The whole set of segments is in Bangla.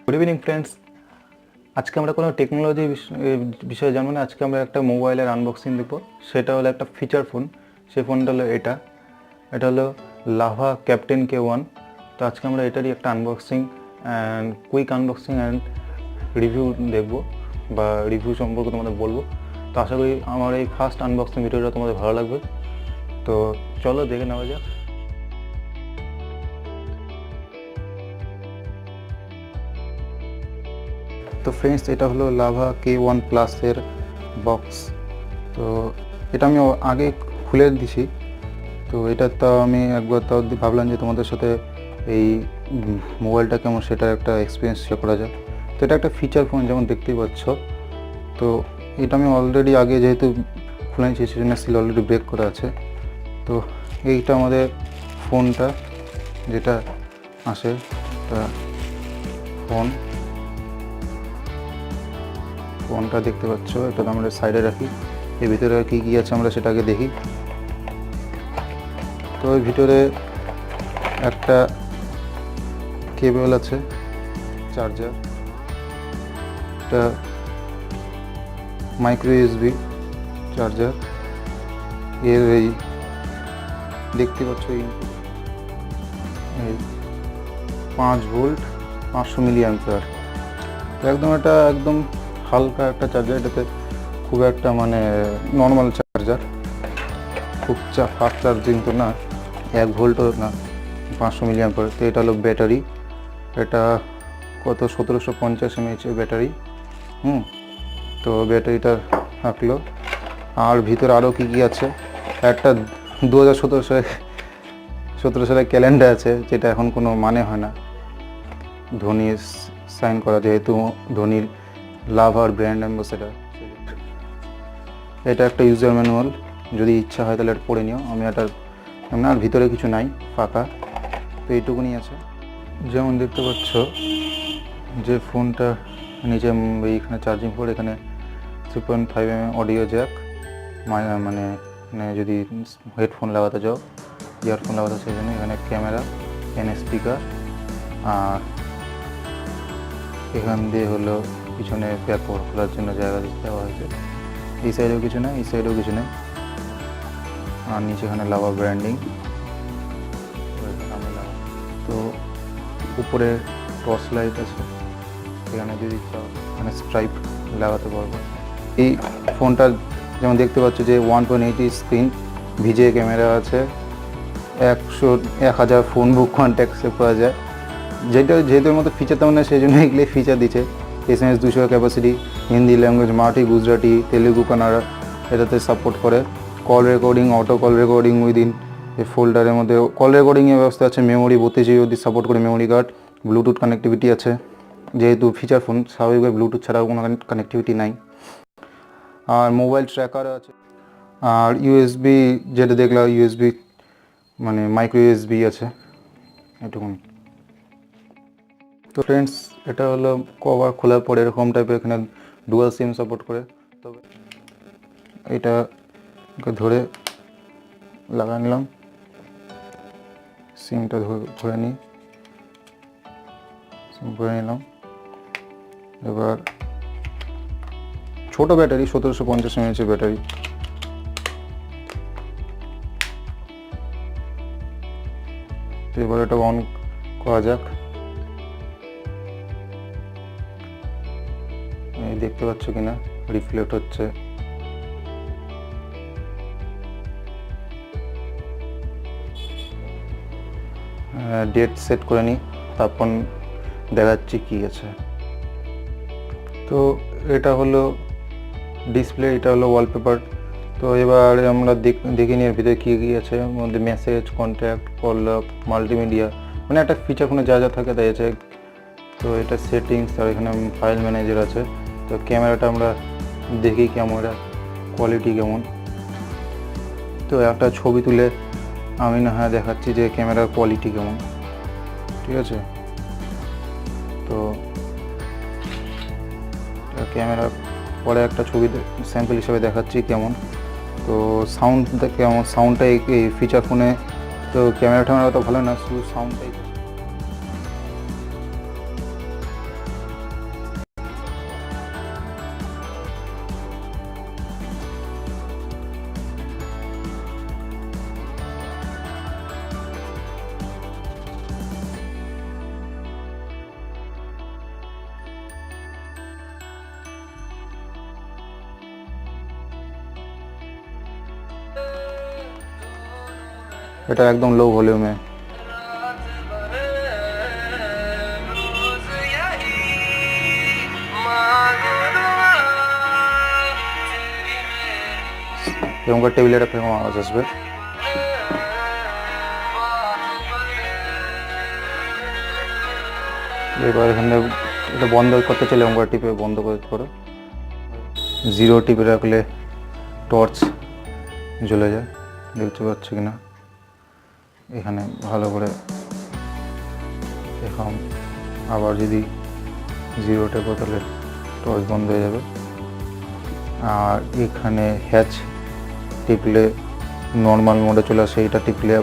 Good evening friends. আজকে আমরা কোনো টেকনোলজি বিষয়ে জানবো না। আজকে আমরা একটা মোবাইলের আনবক্সিং দেখবো। সেটা হলো একটা ফিচার ফোন। সেই ফোনটা হলো এটা হলো লাভা ক্যাপ্টেন K1। তো আজকে আমরা এটারই একটা unboxing and quick unboxing and review দেখবো বা রিভিউ সম্পর্কে তোমাদের বলবো। তো আশা করি আমার এই ফার্স্ট আনবক্সিং ভিডিওটা তোমাদের ভালো লাগবে। তো চলো দেখে নেওয়া যাক। তো ফ্রেন্ডস, এটা হলো লাভা K1 প্লাসের বক্স। তো এটা আমি আগে খুলে দিছি। তো এটা তো আমি একবার তাও ভাবলাম যে তোমাদের সাথে এই মোবাইলটা কেমন সেটা একটা এক্সপিরিয়েন্স শেয়ার করা যায়। তো এটা একটা ফিচার ফোন, যেমন দেখতেই পাচ্ছ। তো এটা আমি অলরেডি আগে যেহেতু খুলে নিয়েছি সেজন্য সিল অলরেডি ব্রেক করা আছে। তো এইটা আমাদের ফোনটা যেটা আসে, ফোনটা দেখতে পাচ্ছ। এটা তো আমরা সাইডে রাখি। এর ভিতরে কী কী আছে আমরা সেটাকে দেখি। তো এর ভিতরে একটা কেবল আছে, চার্জার, একটা মাইক্রো USB চার্জার। এর এই দেখতে পাচ্ছ এই 5 ভোল্ট 500 মিলি অ্যাম্পিয়ার। তো একদম এটা একদম হালকা একটা চার্জার। এটাতে খুব একটা মানে নর্মাল চার্জার, খুব ফাস্ট চার্জিং তো না, 1 ভোল্টও না, 500 মিলি অ্যাম্পিয়ার। তো এটা হলো ব্যাটারি। এটা কত 1750 mAh ব্যাটারি। তো ব্যাটারিটা থাকলো। আর ভিতরে আরও কী কী আছে, একটা 2017 সালের ক্যালেন্ডার আছে, যেটা এখন কোনো মানে হয় না। ধোনি সাইন করা, যেহেতু ধোনির লাভার ব্র্যান্ড অ্যাম্বাসেডার। এটা একটা ইউজার ম্যানুয়াল, যদি ইচ্ছা হয় তাহলে এটা পড়ে নিও। আমি এটার আর ভিতরে কিছু নাই, ফাঁকা। তো এইটুকুনি আছে। যেমন দেখতে পাচ্ছ যে ফোনটা নিচে এইখানে চার্জিং পোর্ট, এখানে 3.5 mm অডিও জ্যাক, মানে যদি হেডফোন লাগাতে যাও, ইয়ারফোন লাগাতে, সেই জন্য এখানে ক্যামেরা, এখানে স্পিকার, আর এখান দিয়ে হলো পিছনে ব্যাক কভার খোলার জন্য জায়গা দেওয়া হয়েছে। এই সাইডেও কিছু নেই, এই সাইডেও কিছু নেই। আর নিচে এখানে লাভা ব্র্যান্ডিং। তো উপরে টর্চ লাইট আছে, এখানে যদি চাও এখানে স্ট্রাইপ লাগাতে পারবো। এই ফোনটা যেমন দেখতে পাচ্ছ যে 1.8 স্ক্রিন, ভিজে ক্যামেরা আছে, 1000 ফোন বুক কন্ট্যাক্ট সেভ করা যায়। যেহেতু মতো ফিচার তেমন না, সেই জন্য এগুলো ফিচার দিচ্ছে। SMS 200 capacity, Hindi language, Marathi, Gujarati, Telugu, Kannada এটাতে সাপোর্ট করে। Call recording, auto call recording within এই ফোল্ডারের মধ্যে কল রেকর্ডিংয়ের ব্যবস্থা আছে। মেমোরি 32 GB সাপোর্ট করে মেমোরি কার্ড। ব্লুটুথ কানেক্টিভিটি আছে, যেহেতু ফিচার ফোন স্বাভাবিকভাবে ব্লুটুথ ছাড়াও কোনো কানেক্টিভিটি নাই। আর মোবাইল ট্র্যাকার আছে। আর USB, যেটা দেখলাম USB মানে মাইক্রো USB আছে, এটুকুনি। তো ফ্রেন্ডস, এটা হলো কভার খোলার পরে এরকম টাইপের, এখানে ডুয়াল সিম সাপোর্ট করে। তবে এটা ধরে লাগা নিলাম, সিমটা ধরে নিই, সিম ভরে নিলাম। এবার ছোটো ব্যাটারি, 1750 mAh ব্যাটারি। তো এবার এটা অন করা যাক। দেখতে পাচ্ছ কিনা, রিফ্লেক্ট হচ্ছে। ডেট সেট করে নিই, তারপর দেখাচ্ছি কি আছে। তো এটা হলো ডিসপ্লে, এটা হলো ওয়ালপেপার। তো এবার আমরা দেখে নিই এর ভিতরে কী কী আছে। এর মধ্যে message, contact, call log, multimedia, মানে একটা ফিচার ফোনে যা যা থাকে তাই আছে। তো এটা সেটিংস, আর এখানে ফাইল ম্যানেজার আছে। তো ক্যামেরাটা আমরা দেখি ক্যামেরা কোয়ালিটি কেমন। তো একটা ছবি তুলে আমি না হয় দেখাচ্ছি যে ক্যামেরার কোয়ালিটি কেমন, ঠিক আছে। তো ক্যামেরা পরে একটা ছবি স্যাম্পল হিসেবে দেখাচ্ছি কেমন। তো সাউন্ডটা কেমন, সাউন্ডটা এই ফিচার ফোনে তো ক্যামেরা ট্যামেরা তো ভালো না, শুধু সাউন্ডটাই। এটা একদম লো ভলিউমে। এরকম করে টেবিলে রাখলে আওয়াজ আসবে। এবার এখানে এটা বন্ধ করতে চাইলে এরকম করে টিপে বন্ধ করো। 0 টিপে রাখলে টর্চ জ্বলে যায়, দেখতে পাচ্ছ কিনা এখানে ভালো করে। এখন আবার যদি 0 টেপো তাহলে টর্চ বন্ধ হয়ে যাবে। আর এখানে হ্যাচ টিপলে নর্মাল মোডে চলে আসে, এটা টিপলে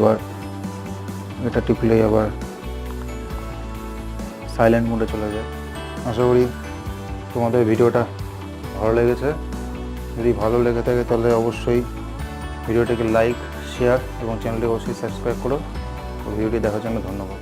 আবার সাইলেন্ট মোডে চলে যায়। আশা করি তোমাদের ভিডিওটা ভালো লেগেছে। যদি ভালো লেগে থাকে তাহলে অবশ্যই ভিডিওটিকে লাইক, শেয়ার এবং চ্যানেলটি অবশ্যই সাবস্ক্রাইব করো। ভিডিওটি দেখার জন্য ধন্যবাদ।